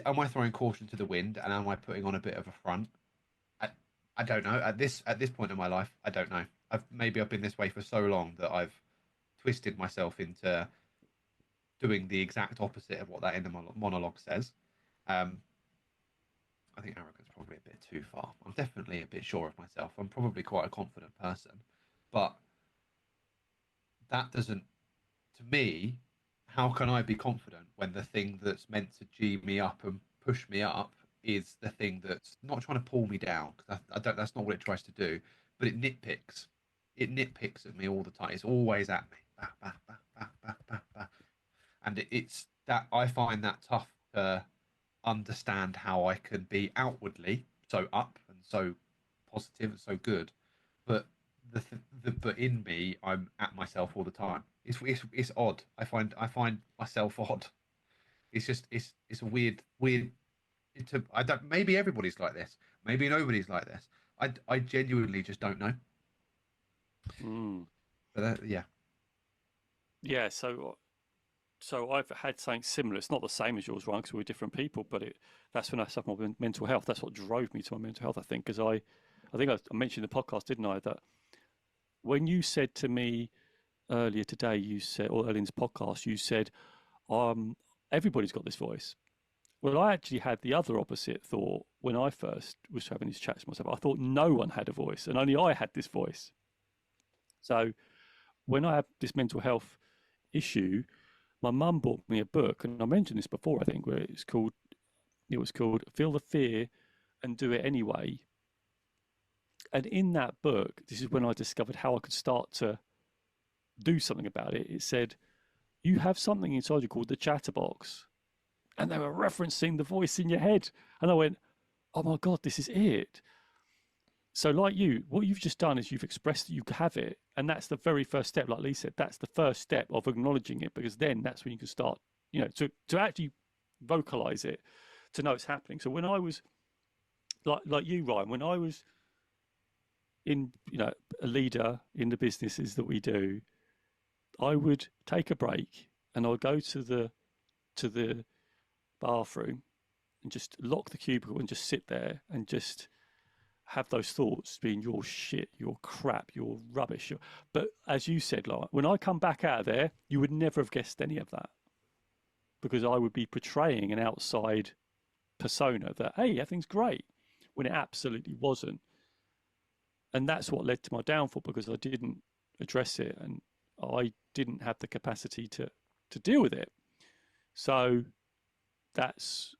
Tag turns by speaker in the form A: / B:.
A: am I throwing caution to the wind and am I putting on a bit of a front? I, I don't know. At this point in my life, I don't know. I've been this way for so long that I've twisted myself into doing the exact opposite of what that inner monologue says. Um, I think arrogance is probably a bit too far. I'm definitely a bit sure of myself. I'm probably quite a confident person, but that doesn't, to me, how can I be confident when the thing that's meant to G me up and push me up is the thing that's not trying to pull me down? Because I don't. That's not what it tries to do. But it nitpicks. It nitpicks at me all the time. It's always at me. Bah, bah, bah, bah, bah, bah, bah. And it's that I find that tough to understand how I can be outwardly so up and so positive and so good, but but in me, I'm at myself all the time. It's odd. I find myself odd. It's just it's a weird. I don't. Maybe everybody's like this. Maybe nobody's like this. I genuinely just don't know.
B: Mm.
A: But yeah,
B: Yeah, so I've had something similar. It's not the same as yours, Ryan, because we're different people. But that's when I suffered my mental health. That's what drove me to my mental health, I think, because I think I mentioned in the podcast, didn't I, that when you said to me earlier today, you said, or earlier in this podcast, you said, um, everybody's got this voice. Well, I actually had the other opposite thought when I first was having these chats to myself. I thought no one had a voice, and only I had this voice. So when I had this mental health issue, my mum bought me a book, and I mentioned this before, I think, where it was called Feel the Fear and Do It Anyway. And in that book, this is when I discovered how I could start to do something about it. It said, you have something inside you called the chatterbox. And they were referencing the voice in your head. And I went, oh my God, this is it. So, like you, what you've just done is you've expressed that you have it. And that's the very first step, like Lee said, that's the first step of acknowledging it, because then that's when you can start, to actually vocalize it, to know it's happening. So when I was like you, Ryan, when I was in, a leader in the businesses that we do, I would take a break and I would go to the bathroom and just lock the cubicle and just sit there and just have those thoughts being your shit, your crap, your rubbish. But as you said, like when I come back out of there, you would never have guessed any of that, because I would be portraying an outside persona that, hey, everything's great, when it absolutely wasn't. And that's what led to my downfall, because I didn't address it and I didn't have the capacity to deal with it. So that's